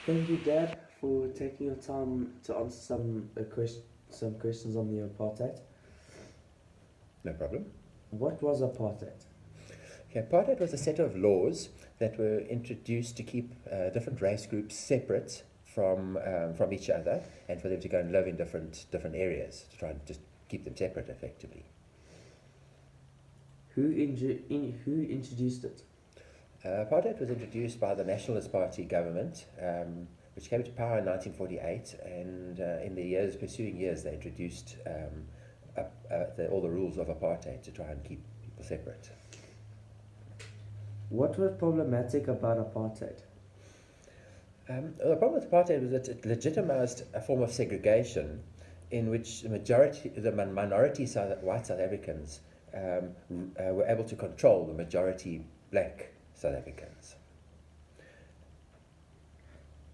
Thank you, Dad, for taking your time to answer some questions on the apartheid. No problem. What was apartheid? Okay, apartheid was a set of laws that were introduced to keep different race groups separate from each other, and for them to go and live in different areas to try and just keep them separate effectively. Who introduced it? Apartheid was introduced by the Nationalist Party government, which came to power in 1948, and in the pursuing years, they introduced all the rules of apartheid to try and keep people separate. What was problematic about apartheid? The problem with apartheid was that it legitimized a form of segregation in which the minority white South Africans were able to control the majority black South Africans.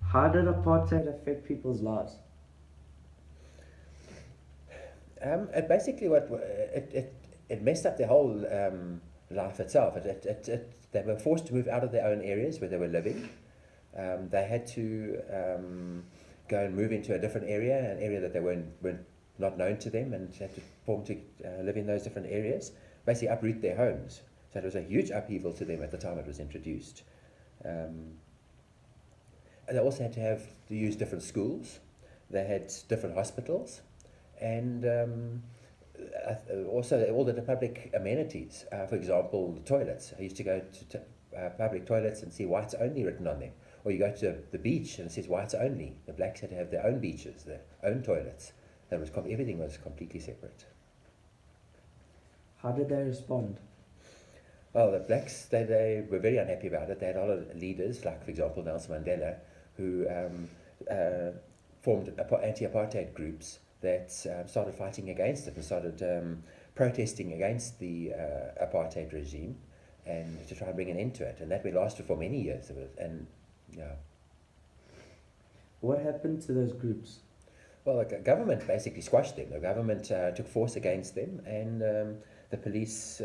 How did apartheid affect people's lives? It basically it messed up their whole life itself. They were forced to move out of their own areas where they were living. They had to go and move into a different area, an area that they weren't not known to them, and had to form to live in those different areas. Basically, uproot their homes. So it was a huge upheaval to them at the time it was introduced. And they also had to use different schools. They had different hospitals, and also all the public amenities. For example, the toilets. I used to go to public toilets and see whites only written on them. Or you go to the beach and it says whites only. The blacks had to have their own beaches, their own toilets. Everything was completely separate. How did they respond? Well, the blacks, they were very unhappy about it. They had a lot of leaders, like, for example, Nelson Mandela, who formed anti-apartheid groups that started fighting against it and started protesting against the apartheid regime and to try and bring an end to it. And that lasted for many years. And yeah. What happened to those groups? Well, the government basically squashed them. The government took force against them, and the police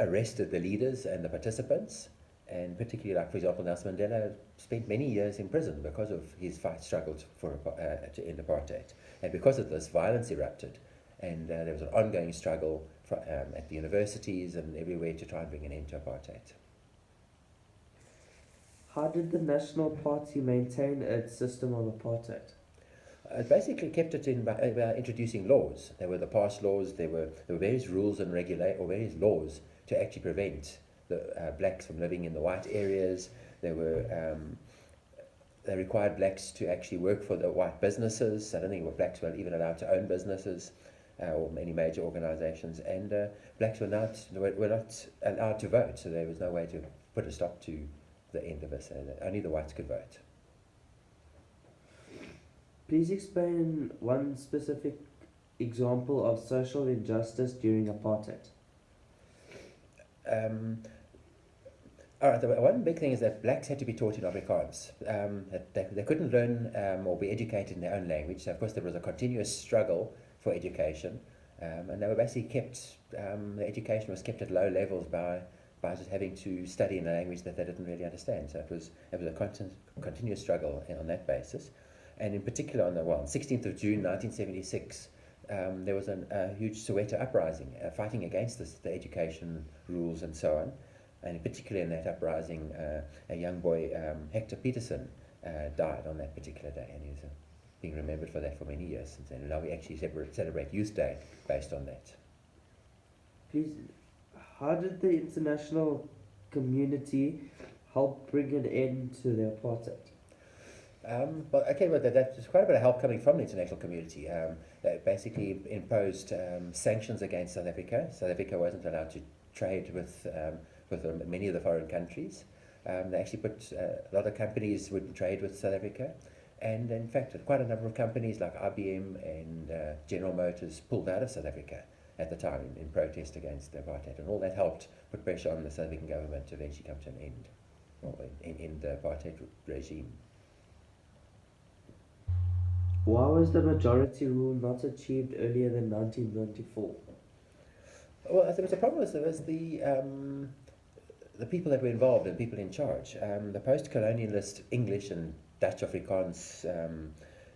arrested the leaders and the participants. And particularly, like, for example, Nelson Mandela spent many years in prison because of his struggled to end apartheid. And because of this, violence erupted. And there was an ongoing struggle at the universities and everywhere to try and bring an end to apartheid. How did the National Party maintain its system of apartheid? It basically kept it in by introducing laws. There were the past laws. There were various rules and various laws to actually prevent the blacks from living in the white areas. They required blacks to actually work for the white businesses. I don't think blacks were even allowed to own businesses or many major organizations. And blacks were not allowed to vote, so there was no way to put a stop to the end of it. So only the whites could vote. Please explain one specific example of social injustice during apartheid. All right, the one big thing is that blacks had to be taught in Afrikaans. They couldn't learn or be educated in their own language. So, of course, there was a continuous struggle for education. And they were basically the education was kept at low levels by just having to study in a language that they didn't really understand. So it was a continuous struggle on that basis. And in particular, on the 16th of June 1976, there was a huge Soweto uprising fighting against the education rules and so on. And in particular, in that uprising, a young boy, Hector Peterson, died on that particular day, and he's being remembered for that for many years since then. And now we actually celebrate Youth Day based on that. Please, how did the international community help bring an end to the apartheid? There's quite a bit of help coming from the international community. They basically imposed sanctions against South Africa. South Africa wasn't allowed to trade with many of the foreign countries. They actually put a lot of companies wouldn't trade with South Africa. And in fact, quite a number of companies like IBM and General Motors pulled out of South Africa at the time in protest against apartheid. And all that helped put pressure on the South African government to eventually come to an end, or end the apartheid regime. Why was the majority rule not achieved earlier than 1994? Well, there was a problem. There was the people that were involved and people in charge. The post-colonialist English and Dutch Afrikaans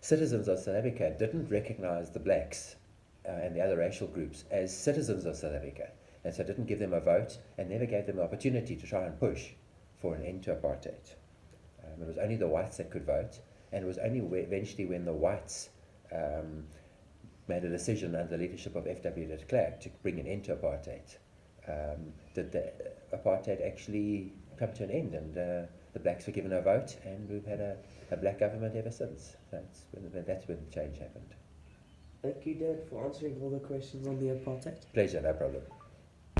citizens of South Africa didn't recognize the blacks and the other racial groups as citizens of South Africa, and so didn't give them a vote and never gave them the opportunity to try and push for an end to apartheid. It was only the whites that could vote, and it was only eventually when the whites made a decision under the leadership of F.W. de Klerk to bring an end to apartheid, did the apartheid actually come to an end, and the blacks were given a vote, and we've had a black government ever since. That's when the change happened. Thank you, Dad, for answering all the questions on the apartheid. Pleasure, no problem.